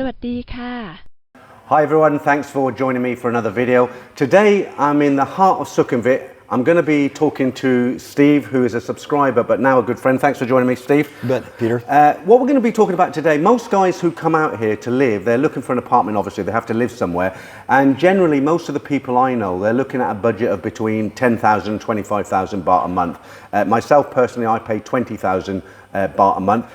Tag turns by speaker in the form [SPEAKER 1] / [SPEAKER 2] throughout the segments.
[SPEAKER 1] วัสดีค่ะ
[SPEAKER 2] Hi everyone, thanks for joining me for another video. Today I'm in the heart of Sukhumvit. I'm going to be talking to Steve, who is a subscriber but now a good friend. Thanks for joining me, Steve.
[SPEAKER 3] You bet, Peter.
[SPEAKER 2] What we're going to be talking about today, most guys who come out here to live, they're looking for an apartment, obviously, they have to live somewhere. And generally, most of the people I know, they're looking at a budget of between 10,000 and 25,000 baht a month. Myself personally, I pay 20,000 baht a month.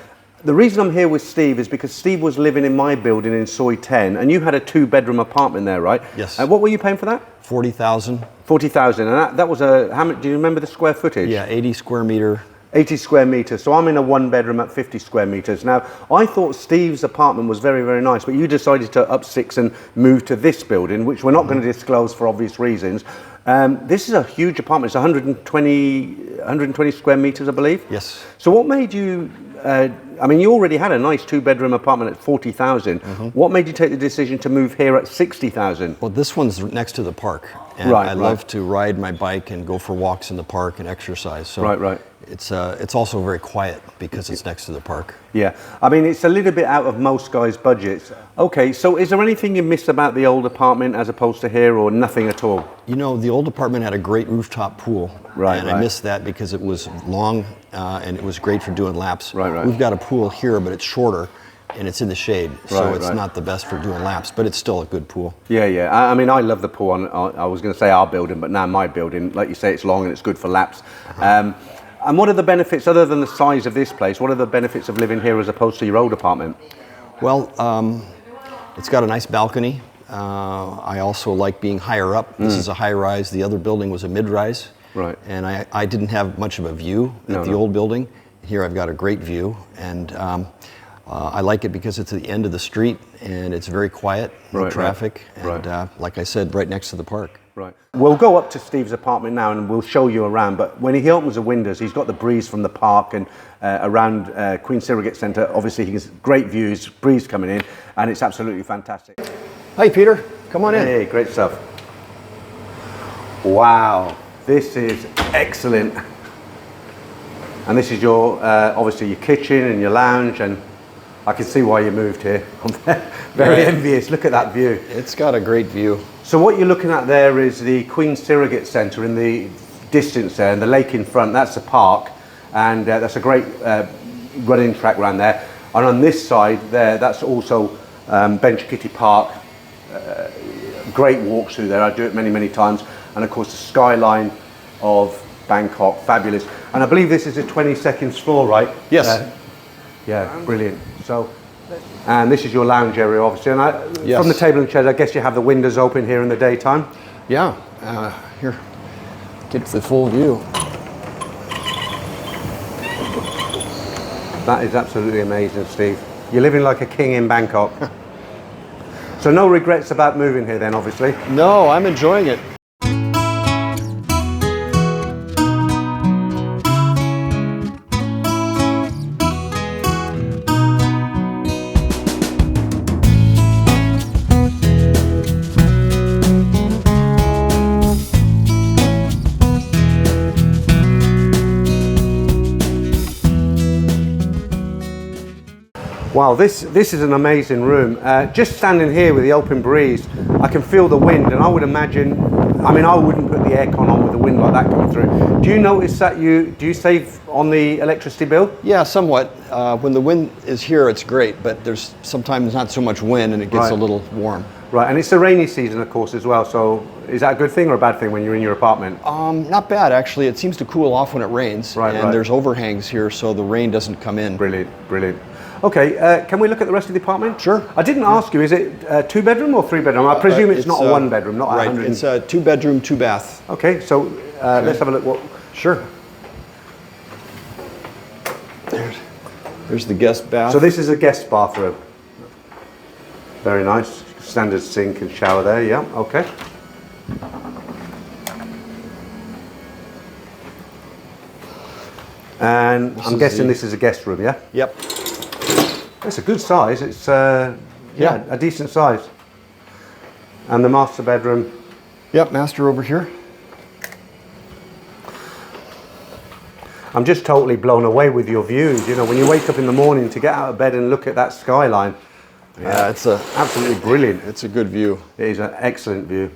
[SPEAKER 2] The reason I'm here with Steve is because Steve was living in my building in Soi 10, and you had a 2-bedroom apartment there, right?
[SPEAKER 3] Yes.
[SPEAKER 2] What were you paying for that?
[SPEAKER 3] 40,000.
[SPEAKER 2] 40,000, and that was a, how much, do you remember the square footage?
[SPEAKER 3] Yeah, 80 square meter.
[SPEAKER 2] 80 square meters. So I'm in a 1-bedroom at 50 square meters. Now, I thought Steve's apartment was very, very nice, but you decided to up 6 and move to this building, which we're not going to disclose for obvious reasons. This is a huge apartment. It's 120 square meters, I believe.
[SPEAKER 3] Yes.
[SPEAKER 2] So what made you, I mean, you already had a nice 2-bedroom apartment at 40,000. What made you take the decision to move here at 60,000?
[SPEAKER 3] Well, this one's next to the park. And I love to ride my bike and go for walks in the park and exercise. So it's also very quiet because it's next to the park.
[SPEAKER 2] Yeah, I mean, it's a little bit out of most guys' budgets. Okay, so is there anything you miss about the old apartment as opposed to here, or nothing at all?
[SPEAKER 3] You know, the old apartment had a great rooftop pool. And I missed that because it was long and it was great for doing laps. We've got a pool here, but it's shorter. And it's in the shade, so it's not the best for doing laps, but it's still a good pool. Yeah,
[SPEAKER 2] yeah. I mean, I love the pool on, I was going to say our building, but now my building. Like you say, it's long and it's good for laps. And what are the benefits, other than the size of this place, what are the benefits of living here as opposed to your old apartment?
[SPEAKER 3] Well, it's got a nice balcony. I also like being higher up. This is a high rise. The other building was a mid-rise. And I didn't have much of a view at the old building. Here I've got a great view, and I like it because it's at the end of the street and it's very quiet, no traffic, and like I said, right next to the park.
[SPEAKER 2] We'll go up to Steve's apartment now and we'll show you around, but when he opens the windows, he's got the breeze from the park and around Queen Surrogate Centre. Obviously, he gets great views, breeze coming in, and it's absolutely fantastic.
[SPEAKER 3] Hi, Peter. Come on in.
[SPEAKER 2] Hey, great stuff. Wow, this is excellent. And this is your, obviously, your kitchen and your lounge, and I can see why you moved here. I'm very envious. Look at that view.
[SPEAKER 3] It's got a great view.
[SPEAKER 2] So what you're looking at there is the Queen Surrogate Centre in the distance there, and the lake in front. That's the park, and that's a great running track around there. And on this side there, that's also Bench Kitty Park. Great walks through there. I do it many, many times. And of course, the skyline of Bangkok, fabulous. And I believe this is a 22nd floor, right?
[SPEAKER 3] Yes.
[SPEAKER 2] Yeah, brilliant. So, and this is your lounge area, obviously. And from the table and chairs, I guess you have the windows open here in the daytime.
[SPEAKER 3] Yeah. Here, get the full view.
[SPEAKER 2] That is absolutely amazing, Steve. You're living like a king in Bangkok. So no regrets about moving here then, obviously?
[SPEAKER 3] No, I'm enjoying it.
[SPEAKER 2] Wow, this is an amazing room. Just standing here with the open breeze, I can feel the wind, and I would imagine, I mean, I wouldn't put the aircon on with the wind like that coming through. Do you notice that do you save on the electricity bill?
[SPEAKER 3] Yeah, somewhat. When the wind is here, it's great, but there's sometimes not so much wind and it gets a little warm.
[SPEAKER 2] Right, and it's the rainy season, of course, as well, so is that a good thing or a bad thing when you're in your apartment?
[SPEAKER 3] Not bad, actually. It seems to cool off when it rains, and there's overhangs here, so the rain doesn't come in.
[SPEAKER 2] Brilliant, brilliant. Okay, can we look at the rest of the apartment?
[SPEAKER 3] Sure.
[SPEAKER 2] I didn't ask you, is it 2-bedroom or 3-bedroom? I presume it's not a 1-bedroom, not a 100.
[SPEAKER 3] It's a 2-bedroom, 2-bath.
[SPEAKER 2] Okay, so let's have a look.
[SPEAKER 3] Sure. There's the guest bath.
[SPEAKER 2] So this is a guest bathroom. Very nice. Standard sink and shower there, yeah, okay. And I'm guessing this is a guest room, yeah?
[SPEAKER 3] Yep.
[SPEAKER 2] It's a good size. It's a decent size. And the master bedroom.
[SPEAKER 3] Yep, master over here.
[SPEAKER 2] I'm just totally blown away with your views. You know, when you wake up in the morning to get out of bed and look at that skyline,
[SPEAKER 3] It's a
[SPEAKER 2] Absolutely brilliant.
[SPEAKER 3] It's a good view.
[SPEAKER 2] It is an excellent view.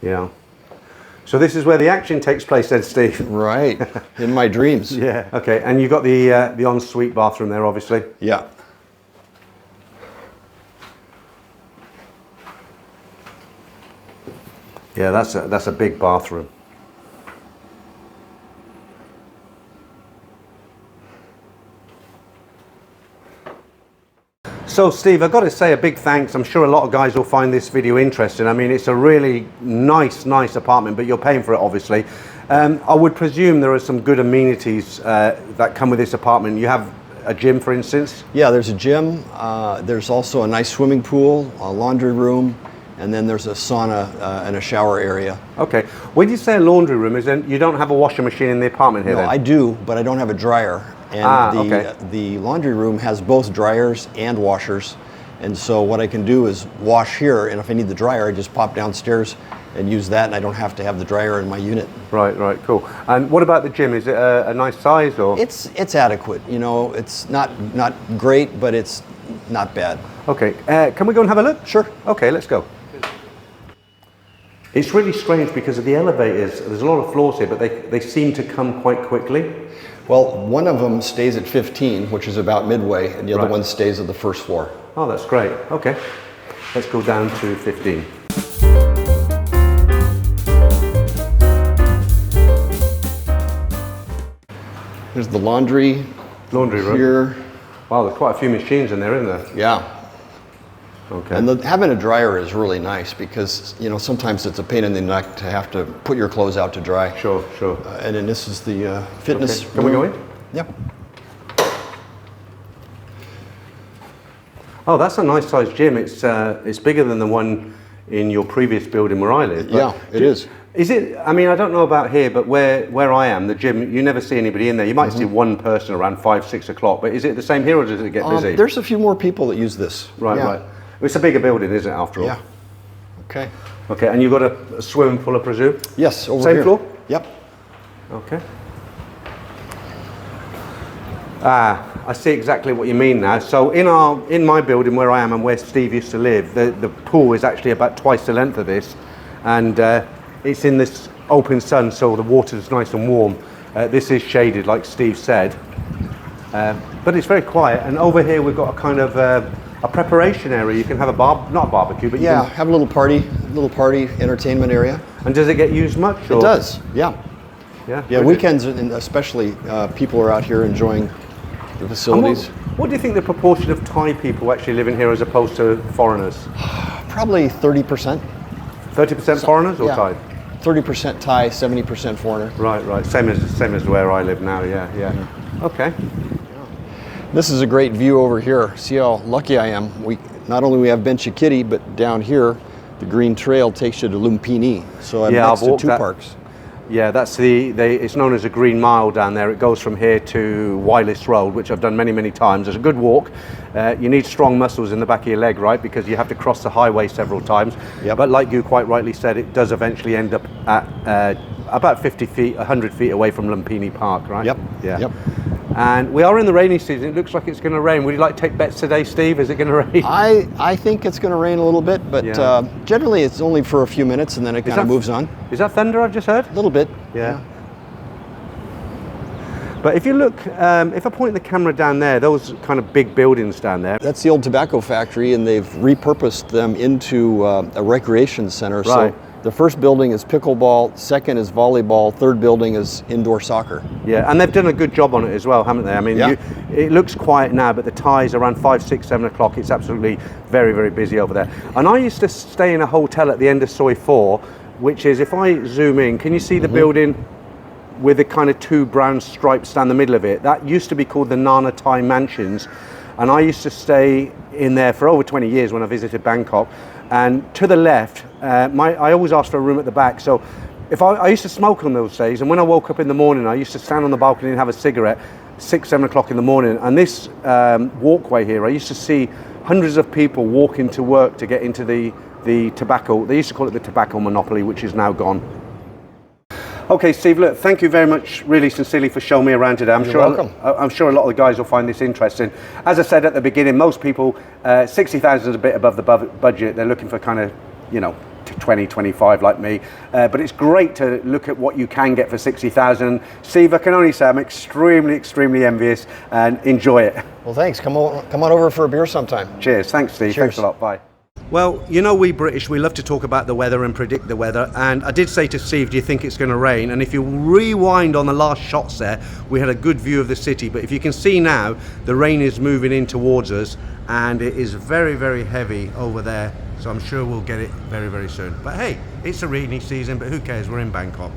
[SPEAKER 2] Yeah. So this is where the action takes place then, Steve?
[SPEAKER 3] Right, in my dreams.
[SPEAKER 2] Yeah. Okay, and you've got the ensuite bathroom there, obviously?
[SPEAKER 3] Yeah.
[SPEAKER 2] Yeah, that's a big bathroom. So Steve, I've got to say a big thanks. I'm sure a lot of guys will find this video interesting. I mean, it's a really nice apartment, but you're paying for it, obviously. I would presume there are some good amenities that come with this apartment. You have a gym, for instance?
[SPEAKER 3] Yeah, there's a gym. There's also a nice swimming pool, a laundry room, and then there's a sauna and a shower area.
[SPEAKER 2] Okay. When you say a laundry room, you don't have a washing machine in the apartment here?
[SPEAKER 3] No,
[SPEAKER 2] then?
[SPEAKER 3] I do, but I don't have a dryer. And the laundry room has both dryers and washers. And so what I can do is wash here, and if I need the dryer, I just pop downstairs and use that, and I don't have to have the dryer in my unit.
[SPEAKER 2] Right, cool. And what about the gym? Is it a nice size, or?
[SPEAKER 3] It's adequate. You know, it's not great, but it's not bad.
[SPEAKER 2] Okay. Can we go and have a look?
[SPEAKER 3] Sure.
[SPEAKER 2] Okay, let's go. It's really strange because of the elevators. There's a lot of floors here, but they seem to come quite quickly.
[SPEAKER 3] Well, one of them stays at 15, which is about midway, and the other one stays at the first floor.
[SPEAKER 2] Oh, that's great. Okay. Let's go down to 15.
[SPEAKER 3] There's the laundry
[SPEAKER 2] room.
[SPEAKER 3] Here.
[SPEAKER 2] Wow, there's quite a few machines in there, isn't there?
[SPEAKER 3] Yeah.
[SPEAKER 2] Okay.
[SPEAKER 3] And having a dryer is really nice because, you know, sometimes it's a pain in the neck to have to put your clothes out to dry.
[SPEAKER 2] Sure.
[SPEAKER 3] And then this is the fitness room.
[SPEAKER 2] Can we go in?
[SPEAKER 3] Yep.
[SPEAKER 2] Oh, that's a nice sized gym. It's bigger than the one in your previous building where I live.
[SPEAKER 3] Yeah, it is.
[SPEAKER 2] Is it? I mean, I don't know about here, but where I am, the gym, you never see anybody in there. You might see one person around 5, 6 o'clock, but is it the same here, or does it get busy?
[SPEAKER 3] There's a few more people that use this.
[SPEAKER 2] Right. It's a bigger building, isn't it, after all?
[SPEAKER 3] Yeah. Okay.
[SPEAKER 2] Okay, and you've got a swimming pool, I presume?
[SPEAKER 3] Yes, over
[SPEAKER 2] here. Same floor?
[SPEAKER 3] Yep.
[SPEAKER 2] Okay. I see exactly what you mean now. So in my building where I am and where Steve used to live, the pool is actually about twice the length of this, and it's in this open sun, so the water's nice and warm. This is shaded, like Steve said, but it's very quiet. And over here we've got a kind of a preparation area. You can have not a barbecue, but you can
[SPEAKER 3] have a little party entertainment area.
[SPEAKER 2] And does it get used much? Or?
[SPEAKER 3] It does. Yeah.
[SPEAKER 2] Yeah.
[SPEAKER 3] Weekends, and especially, people are out here enjoying the facilities.
[SPEAKER 2] What do you think the proportion of Thai people actually living here as opposed to foreigners?
[SPEAKER 3] Probably 30%.
[SPEAKER 2] 30% foreigners or Thai?
[SPEAKER 3] 30% Thai, 70% foreigner.
[SPEAKER 2] Right. Same as where I live now. Yeah. Okay.
[SPEAKER 3] This is a great view over here. See how lucky I am. Not only we have Benchikiti, but down here, the green trail takes you to Lumpini. So I'm next to two parks.
[SPEAKER 2] Yeah, that's it's known as a Green Mile down there. It goes from here to Wireless Road, which I've done many times. It's a good walk. You need strong muscles in the back of your leg, right? Because you have to cross the highway several times.
[SPEAKER 3] Yep.
[SPEAKER 2] But like you quite rightly said, it does eventually end up at about 50 feet, 100 feet away from Lumpini Park, right?
[SPEAKER 3] Yep.
[SPEAKER 2] Yeah.
[SPEAKER 3] Yep.
[SPEAKER 2] And we are in the rainy season. It looks like it's going to rain. Would you like to take bets today, Steve? Is it going to rain?
[SPEAKER 3] I think it's going to rain a little bit, but generally it's only for a few minutes and then it kind of moves on.
[SPEAKER 2] Is that thunder I've just heard?
[SPEAKER 3] A little bit.
[SPEAKER 2] Yeah. But if you look, if I point the camera down there, those kind of big buildings down there.
[SPEAKER 3] That's the old tobacco factory, and they've repurposed them into a recreation center.
[SPEAKER 2] Right.
[SPEAKER 3] So the first building is pickleball, second is volleyball, third building is indoor soccer.
[SPEAKER 2] Yeah, and they've done a good job on it as well, haven't they? I mean, it looks quiet now, but the Thais around 5, 6, 7 o'clock, it's absolutely very busy over there. And I used to stay in a hotel at the end of Soi 4, which is, if I zoom in, can you see the building with the kind of 2 brown stripes down the middle of it? That used to be called the Nana Thai Mansions. And I used to stay in there for over 20 years when I visited Bangkok. And to the left, I always asked for a room at the back. So if I used to smoke on those days, and when I woke up in the morning, I used to stand on the balcony and have a cigarette, 6, 7 o'clock in the morning. And this walkway here, I used to see hundreds of people walking to work to get into the tobacco. They used to call it the tobacco monopoly, which is now gone. Okay, Steve, look, thank you very much, really sincerely, for showing me around today.
[SPEAKER 3] You're welcome.
[SPEAKER 2] I'm sure a lot of the guys will find this interesting. As I said at the beginning, most people, 60,000 is a bit above the budget. They're looking for kind of, you know, 20, 25 like me. But it's great to look at what you can get for 60,000. Steve, I can only say I'm extremely, extremely envious and enjoy it.
[SPEAKER 3] Well, thanks. Come on over for a beer sometime.
[SPEAKER 2] Cheers. Thanks, Steve.
[SPEAKER 3] Cheers.
[SPEAKER 2] Thanks a lot. Bye. Well, you know, we British, we love to talk about the weather and predict the weather. And I did say to Steve, do you think it's going to rain? And if you rewind on the last shots there, we had a good view of the city. But if you can see now, the rain is moving in towards us and it is very, very heavy over there. So I'm sure we'll get it very, very soon. But hey, it's a rainy season, but who cares? We're in Bangkok.